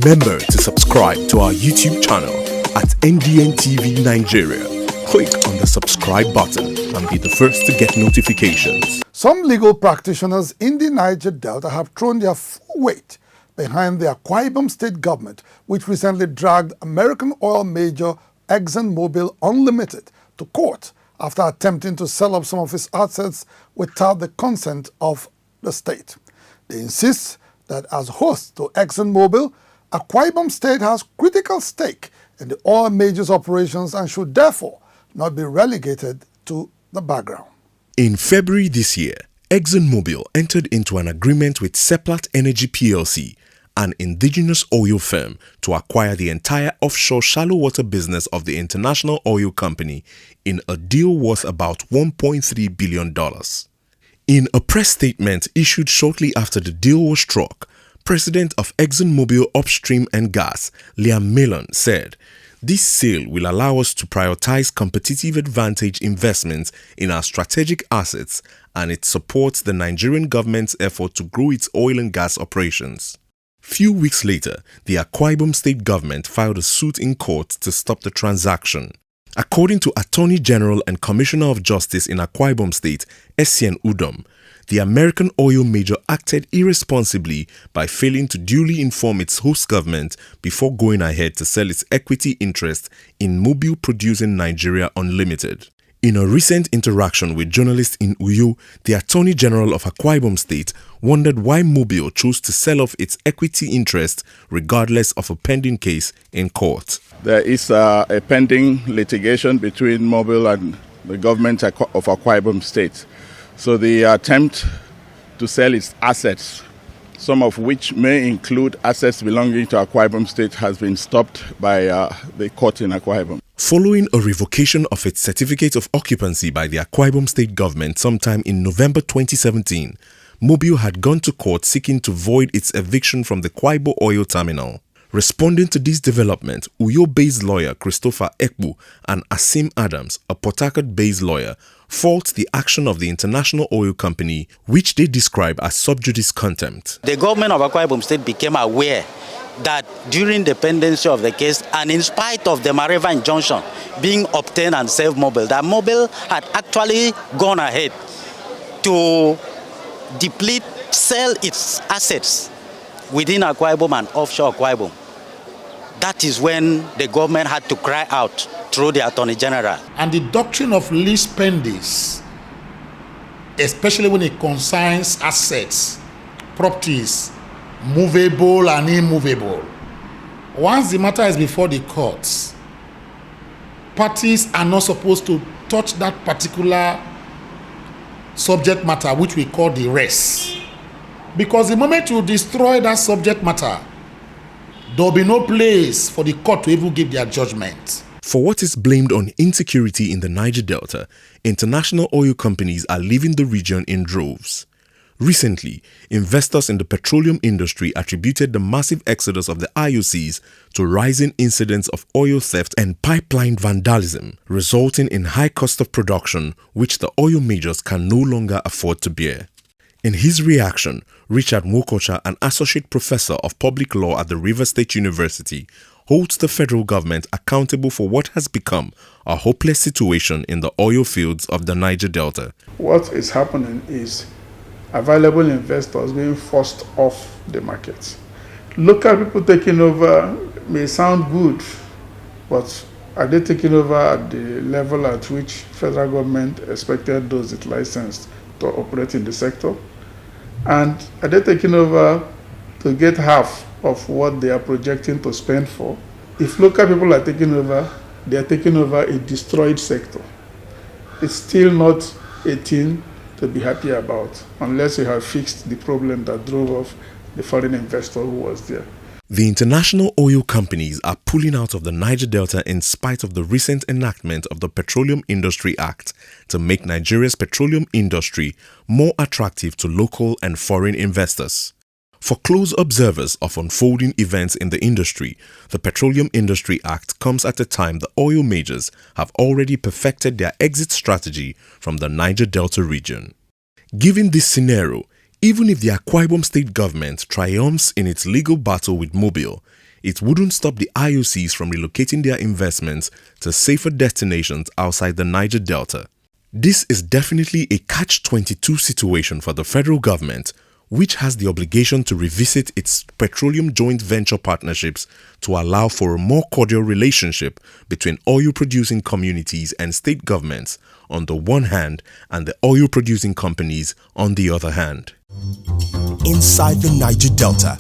Remember to subscribe to our YouTube channel at NDNTV Nigeria. Click on the subscribe button and be the first to get notifications. Some legal practitioners in the Niger Delta have thrown their full weight behind the AKWA IBOM state government, which recently dragged American oil major ExxonMobil Unlimited to court after attempting to sell up some of its assets without the consent of the state. They insist that as host to ExxonMobil, AKWA IBOM state has critical stake in the oil major's operations and should therefore not be relegated to the background. In February this year, ExxonMobil entered into an agreement with Seplat Energy plc, an indigenous oil firm, to acquire the entire offshore shallow water business of the international oil company in a deal worth about $1.3 billion. In a press statement issued shortly after the deal was struck, President of ExxonMobil Upstream and Gas, Liam Mellon, said, "This sale will allow us to prioritize competitive advantage investments in our strategic assets, and it supports the Nigerian government's effort to grow its oil and gas operations." Few weeks later, the AKWA IBOM state government filed a suit in court to stop the transaction. According to Attorney General and Commissioner of Justice in AKWA IBOM State, Essien Udom, the American oil major acted irresponsibly by failing to duly inform its host government before going ahead to sell its equity interest in MOBIL Producing Nigeria Unlimited. In a recent interaction with journalists in Uyo, the Attorney General of AKWA IBOM State wondered why MOBIL chose to sell off its equity interest regardless of a pending case in court. There is a pending litigation between MOBIL and the government of AKWA IBOM State. So the attempt to sell its assets, some of which may include assets belonging to AKWA IBOM State, has been stopped by the court in AKWA IBOM. Following a revocation of its certificate of occupancy by the AKWA IBOM state government sometime in November 2017, MOBIL had gone to court seeking to void its eviction from the Kwaibo oil terminal. Responding to this development, Uyo-based lawyer Christopher Ekbu and Asim Adams, a Port Harcourt-based lawyer, fault the action of the international oil company, which they describe as sub judice contempt. The government of AKWA IBOM State became aware that during the pendency of the case, and in spite of the Mareva injunction being obtained and saved MOBIL, that MOBIL had actually gone ahead to deplete, sell its assets within AKWA IBOM and offshore AKWA IBOM. That is when the government had to cry out through the Attorney General. And the doctrine of lease pendis, especially when it concerns assets, properties, movable and immovable. Once the matter is before the courts, parties are not supposed to touch that particular subject matter, which we call the res. Because the moment you destroy that subject matter, there will be no place for the court to even give their judgment. For what is blamed on insecurity in the Niger Delta, international oil companies are leaving the region in droves. Recently, investors in the petroleum industry attributed the massive exodus of the IOCs to rising incidents of oil theft and pipeline vandalism, resulting in high cost of production which the oil majors can no longer afford to bear. In his reaction, Richard Mokocha, an associate professor of public law at the Rivers State University, holds the federal government accountable for what has become a hopeless situation in the oil fields of the Niger Delta. What is happening is available investors being forced off the market. Local people taking over may sound good, but are they taking over at the level at which federal government expected those it licensed to operate in the sector? And are they taking over to get half of what they are projecting to spend for? If local people are taking over, they are taking over a destroyed sector. It's still not a thing to be happy about unless you have fixed the problem that drove off the foreign investor who was there. The international oil companies are pulling out of the Niger Delta in spite of the recent enactment of the Petroleum Industry Act to make Nigeria's petroleum industry more attractive to local and foreign investors. For close observers of unfolding events in the industry, the Petroleum Industry Act comes at a time the oil majors have already perfected their exit strategy from the Niger Delta region. Given this scenario, even if the AKWA IBOM state government triumphs in its legal battle with MOBIL, it wouldn't stop the IOCs from relocating their investments to safer destinations outside the Niger Delta. This is definitely a catch-22 situation for the federal government, which has the obligation to revisit its petroleum joint venture partnerships to allow for a more cordial relationship between oil-producing communities and state governments on the one hand and the oil-producing companies on the other hand. Inside the Niger Delta,